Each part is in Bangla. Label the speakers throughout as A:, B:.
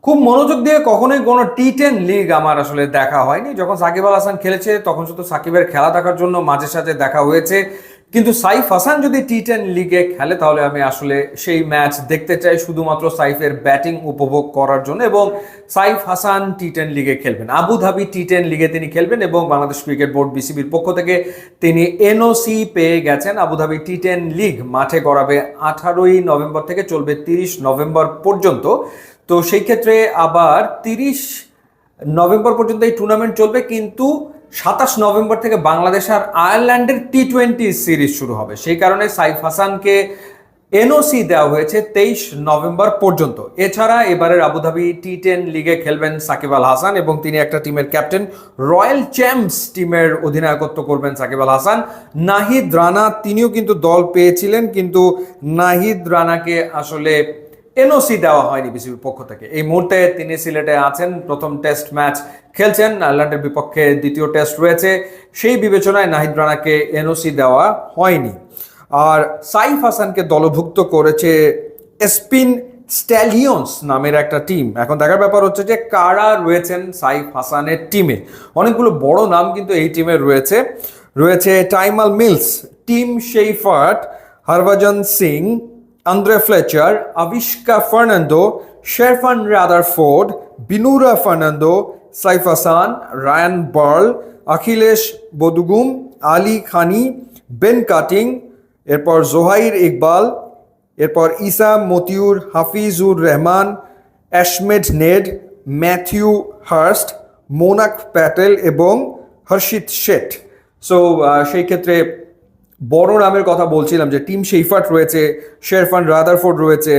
A: খুব মনোযোগ দিয়ে কখনোই কোনো টি10 লিগ আমার আসলে দেখা হয়নি। যখন সাকিব আল হাসান খেলেছে তখন শুধু সাকিবের খেলা দেখার জন্য মাঝে সাঝে দেখা হয়েছে, কিন্তু সাইফ হাসান যদি টি10 লিগে খেলে তাহলে আমি আসলে সেই ম্যাচ দেখতে চাই শুধুমাত্র সাইফের ব্যাটিং উপভোগ করার জন্য। এবং সাইফ হাসান টি10 লিগে খেলবেন, আবুধাবি টি10 লিগে তিনি খেলবেন এবং বাংলাদেশ ক্রিকেট বোর্ড বিসিবির পক্ষ থেকে তিনি এনওসি পেয়ে গেছেন। আবুধাবি টি10 লিগ মাঠে গড়াবে 18ই নভেম্বর থেকে, চলবে 30 নভেম্বর পর্যন্ত। তো সেই ক্ষেত্রে আবার 30 নভেম্বর পর্যন্ত এই টুর্নামেন্ট চলবে, কিন্তু 27 নভেম্বর থেকে বাংলাদেশ আর আয়ারল্যান্ডের টি20 সিরিজ শুরু হবে। সেই কারণে সাইফ হাসানকে এনওসি দেওয়া হয়েছে 23 নভেম্বর পর্যন্ত। এছাড়া এবারের আবুধাবি টি10 লিগে খেলবেন সাকিব আল হাসান এবং তিনি একটা টিমের ক্যাপ্টেন। রয়্যাল চ্যাম্পস টিমের অধিনায়কত্ব করবেন সাকিব আল হাসান। নাহিদ রানা তিনিও কিন্তু দল পেয়েছিলেন, কিন্তু নাহিদ রানাকে আসলে এনওসি দেওয়া হয়নি বিসিবির পক্ষ থেকে। এই মুহূর্তে তিনি সিলেটে আছেন, প্রথম টেস্ট ম্যাচ খেলছেন, আয়ারল্যান্ডের বিপক্ষে দ্বিতীয় টেস্ট রয়েছে, সেই বিবেচনায় নাহিদ রানাকে এনওসি দেওয়া হয়নি। আর সাইফ হাসানকে দলভুক্ত করেছে স্পিন স্ট্যালিয়ন্স নামের একটা টিম। এখন দেখার ব্যাপার হচ্ছে যে কারা রয়েছেন সাইফ হাসানের টিমে। অনেকগুলো বড় নাম কিন্তু এই টিমে রয়েছে। রয়েছে Tymal Mills, Tim Seifert, Harbhajan Singh, Andre Fletcher, Avishka Fernando, Sherfane Rutherford, Binura Fernando, Saif Hasan, Ryan Burl, Akhilesh Bodugum, Ali Khan, Ben Cutting, এরপর জোহাইর ইকবাল, এরপর Isa Matiur, Hafizur Rahman, Ashmead Nedd, Matthew Hurst, Monank Patel এবং হর্ষিত শেঠ। সো সেই ক্ষেত্রে বড় নামের কথা বলছিলাম যে টিম শেইফার্ট রয়েছে, শেরফান রাদারফোর্ড রয়েছে,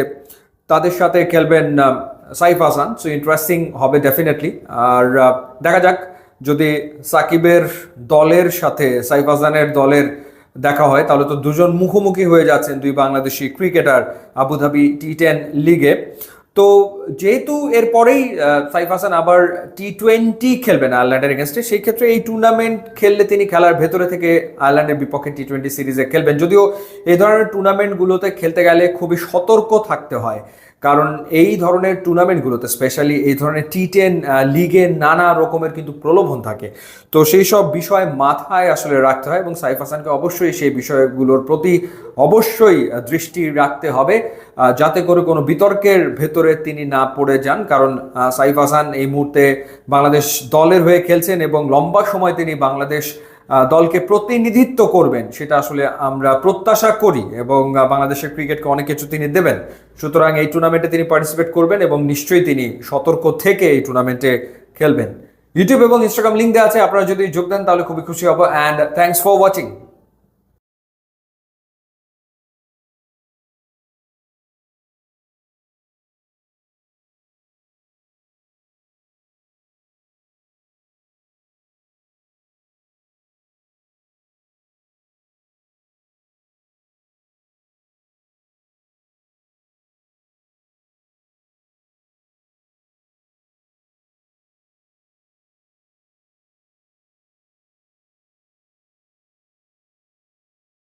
A: তাদের সাথে খেলবেন সাইফ হাসান। সো ইন্টারেস্টিং হবে ডেফিনেটলি। আর দেখা যাক যদি সাকিবের দলের সাথে সাইফ হাসানের দলের দেখা হয় তাহলে তো দুজন মুখোমুখি হয়ে যাচ্ছেন দুই বাংলাদেশি ক্রিকেটার আবুধাবি টি10 লিগে। তো যেহেতু এরপরেই সাইফ হাসান আবার টি20 খেলবেন আয়ারল্যান্ডের এগেনস্টে, সেই ক্ষেত্রে এই টুর্নামেন্ট খেললে তিনি খেলার ভেতরে থেকে আয়ারল্যান্ডের বিপক্ষে টি20 সিরিজে খেলবেন। যদিও এই ধরনের টুর্নামেন্টগুলোতে খেলতে গেলে খুবই সতর্ক থাকতে হয়, কারণ এই ধরনের টুর্নামেন্টগুলোতে স্পেশালি এই ধরনের টি10 লিগে নানা রকমের কিন্তু প্রলোভন থাকে। তো সেই সব বিষয় মাথায় আসলে রাখতে হয় এবং সাইফ হাসানকে অবশ্যই সেই বিষয়গুলোর প্রতি অবশ্যই দৃষ্টি রাখতে হবে, যাতে করে কোনো বিতর্কের ভেতরে তিনি না পড়ে যান। কারণ সাইফ হাসান এই মুহূর্তে বাংলাদেশ দলের হয়ে খেলছেন এবং লম্বা সময় তিনি বাংলাদেশ দলকে প্রতিনিধিত্ব করবেন, সেটা আসলে আমরা প্রত্যাশা করি এবং বাংলাদেশের ক্রিকেটকে অনেক কিছু তিনি দেবেন। সুতরাং এই টুর্নামেন্টে তিনি পার্টিসিপেট করবেন এবং নিশ্চয়ই তিনি সতর্ক থেকে এই টুর্নামেন্টে খেলবেন। ইউটিউব এবং ইনস্টাগ্রাম লিঙ্ক দেওয়া আছে, আপনারা যদি যোগ দেন তাহলে খুবই খুশি হব। And thanks for watching.